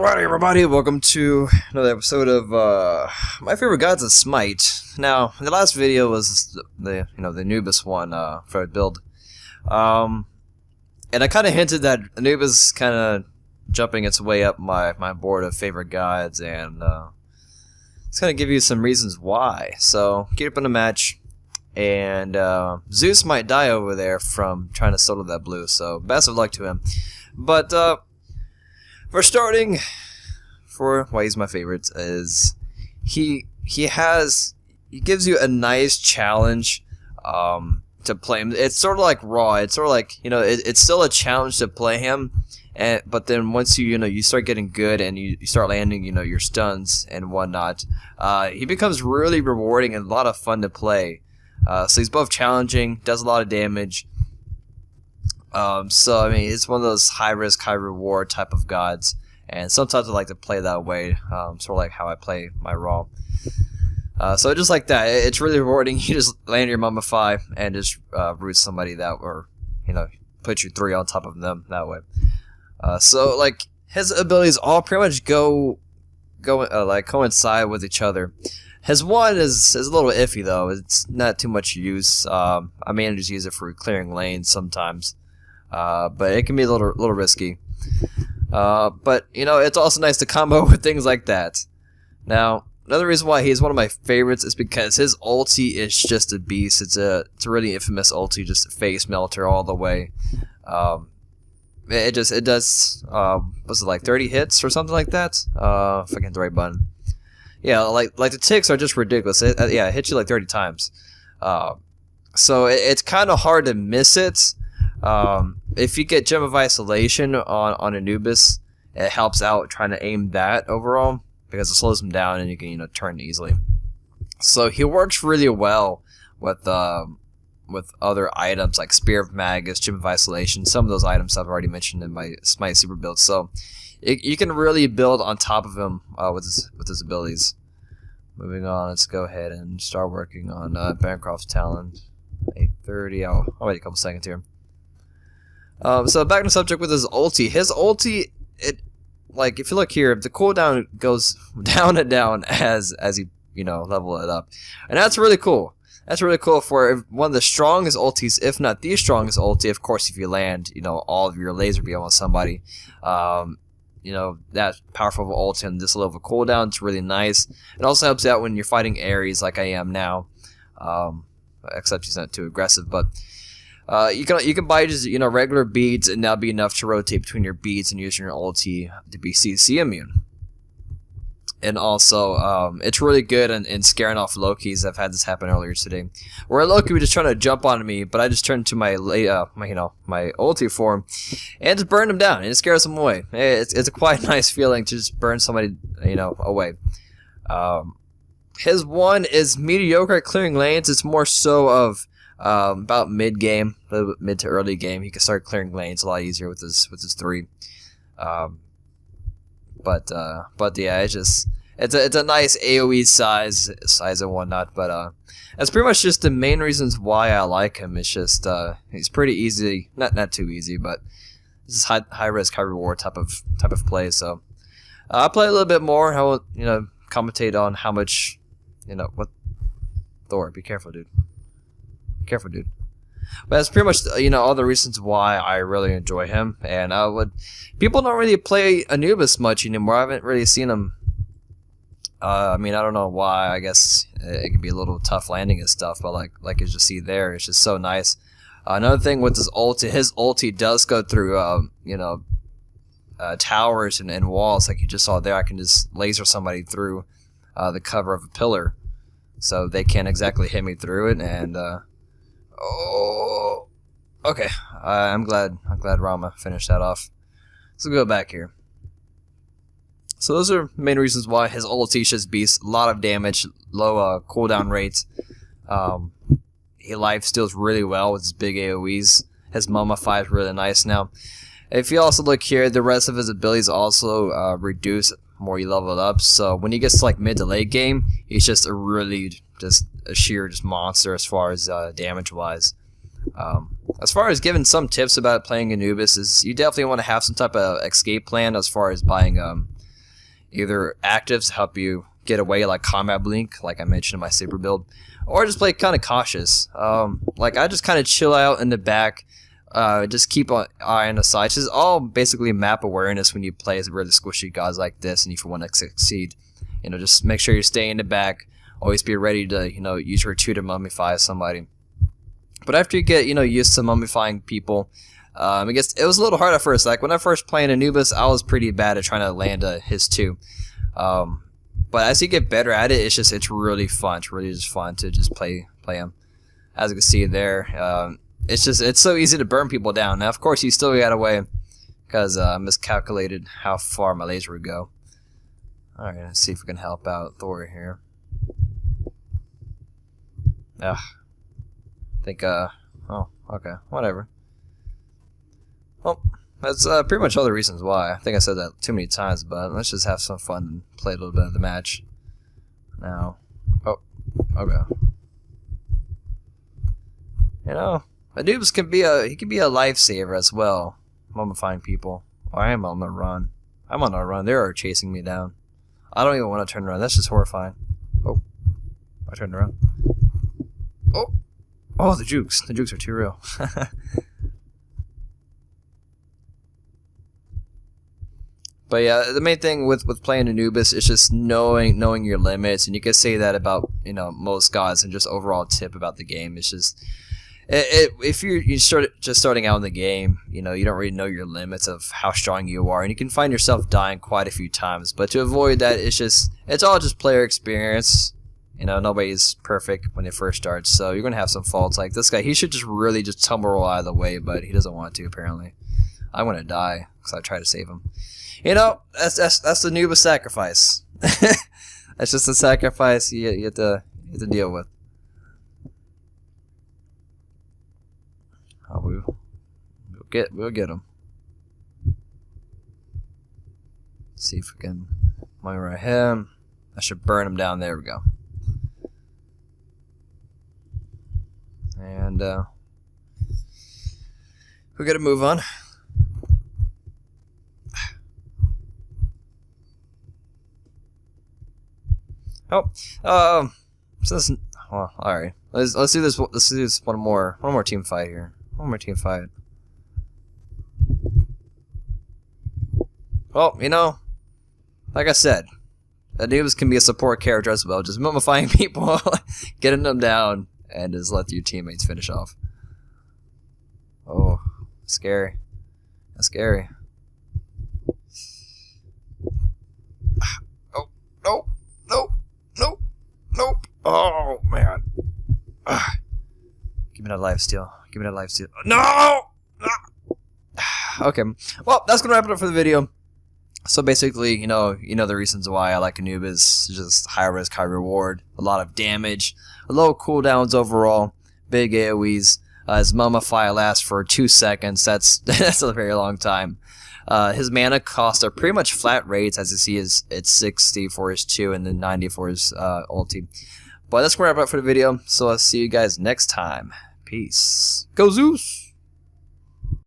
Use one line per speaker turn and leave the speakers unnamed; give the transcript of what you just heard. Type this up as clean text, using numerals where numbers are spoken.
Alright everybody, welcome to another episode of my favorite gods of Smite. Now, the last video was the Anubis one for a build. And I kinda hinted that Anubis is kinda jumping its way up my board of favorite gods, and it's gonna give you some reasons why. So get up in a match, and Zeus might die over there from trying to solo that blue, so best of luck to him. But for starting, for why he's my favorite is he gives you a nice challenge to play him. It's sort of like Raw. It's sort of like, it's still a challenge to play him, but then once you start getting good and you start landing your stuns and whatnot, he becomes really rewarding and a lot of fun to play. So he's both challenging, does a lot of damage. So I mean, it's one of those high risk, high reward type of gods, and sometimes I like to play that way, sort of like how I play my Raw. So just like that, it's really rewarding. You just land your Mummify and just root somebody that, or put your 3 on top of them that way. So like his abilities all pretty much coincide with each other. His one is a little iffy though. It's not too much use. I mainly just use it for clearing lanes sometimes. But it can be a little risky. But it's also nice to combo with things like that. Now, another reason why he's one of my favorites is because his ulti is just a beast. It's a really infamous ulti, just a face melter all the way. It does was it like 30 hits or something like that? If I can hit the right button. Yeah, like the ticks are just ridiculous. It hits you like 30 times. So it's kind of hard to miss it. If you get Gem of Isolation on Anubis, it helps out trying to aim that overall, because it slows him down and you can turn easily. So he works really well with other items like Spear of Magus, Gem of Isolation. Some of those items I've already mentioned in my Smite super build. So you can really build on top of him with his abilities. Moving on, let's go ahead and start working on Bancroft's talent. 8:30. I'll wait a couple seconds here. So back to the subject with his ulti. His ulti, if you look here, the cooldown goes down and down as you level it up, and that's really cool. That's really cool for one of the strongest ultis, if not the strongest ulti. Of course, if you land, all of your laser beam on somebody, that powerful of an ulti and this level of cooldown, it's really nice. It also helps out when you're fighting Ares like I am now, except he's not too aggressive, but. You can buy just regular beads, and that'll be enough to rotate between your beads and using your ulti to be CC immune. And also, it's really good in scaring off Lokis. I've had this happen earlier today, where Loki was just trying to jump on me, but I just turned to my ulti form and just burned him down, and it scares him away. It's a quite nice feeling to just burn somebody away. His one is mediocre at clearing lanes. It's more so of about mid game, a little bit mid to early game, he can start clearing lanes a lot easier with his 3. But yeah, it's a nice AOE size and whatnot. But that's pretty much just the main reasons why I like him. It's just he's pretty easy, not too easy, but this is high risk, high reward type of play. So I'll play a little bit more. I will commentate on how much what. Thor, be careful, dude. Careful, dude. But that's pretty much all the reasons why I really enjoy him. And people don't really play Anubis much anymore. I haven't really seen him. I mean, I don't know why. I guess it can be a little tough landing and stuff, but like you just see there, it's just so nice. Another thing with his ulti does go through towers and walls, like you just saw there. I can just laser somebody through the cover of a pillar, so they can't exactly hit me through it. And oh, okay. I'm glad Rama finished that off. So we'll go back here. So those are main reasons why his ulti is just beast. A lot of damage, low cooldown rates. He life steals really well with his big AoEs. His Mummify is really nice now. If you also look here, the rest of his abilities also reduce more you level it up. So when he gets to mid to late game, he's just a sheer monster as far as damage wise. As far as giving some tips about playing Anubis, is you definitely want to have some type of escape plan as far as buying either actives to help you get away, like Combat Blink, like I mentioned in my Saber build, or just play kind of cautious. Like I just kind of chill out in the back, just keep an eye on the side. It's just all basically map awareness when you play as really squishy guys like this, and if you want to succeed, you know, just make sure you stay in the back. Always be ready to, you know, use your 2 to mummify somebody. But after you get, you know, used to mummifying people, I guess it was a little hard at first. Like when I first played Anubis, I was pretty bad at trying to land his 2. But as you get better at it, it's really fun. It's really just fun to just play him. As you can see there, it's so easy to burn people down. Now, of course, he still got away because I miscalculated how far my laser would go. All right, let's see if we can help out Thor here. I think oh, okay, whatever. Well, that's pretty much all the reasons why. I think I said that too many times, but let's just have some fun and play a little bit of the match. Now, oh, okay. You know, Anubis can be a lifesaver as well. Mummifying people. Oh, I am on the run. I'm on the run. They are chasing me down. I don't even want to turn around. That's just horrifying. Oh, I turned around. Oh, the jukes. The jukes are too real. But yeah, the main thing with playing Anubis is just knowing your limits, and you can say that about, you know, most gods, and just overall tip about the game. It's just if you're just starting out in the game, you know, you don't really know your limits of how strong you are, and you can find yourself dying quite a few times. But to avoid that, it's all just player experience. You know, nobody's perfect when it first starts, so you're gonna have some faults. Like this guy, he should just really just tumble roll out of the way, but he doesn't want to. Apparently, I'm gonna die because I try to save him. You know, that's the Anubis sacrifice. That's just a sacrifice you have to deal with. Oh, we'll get him. Let's see if we can monitor him. I should burn him down. There we go. And we gotta move on. Oh, so this, well, all right. Let's do this. Let's do this one more team fight here. One more team fight. Well, you know, like I said, Anubis can be a support character as well. Just mummifying people, getting them down, and just let your teammates finish off. Oh, scary. That's scary. Oh, no, no. Nope. Nope. Oh, man. Give me that life steal. Give me that life steal. No! Okay. Well, that's going to wrap it up for the video. So basically, you know the reasons why I like Anubis. Just high risk, high reward. A lot of damage. Low cooldowns overall. Big AoEs. His mummify lasts for 2 seconds. That's a very long time. His mana costs are pretty much flat rates, as you see it's 60 for his 2 and then 90 for his ulti. But that's going to wrap it up for the video, so I'll see you guys next time. Peace. Go Zeus!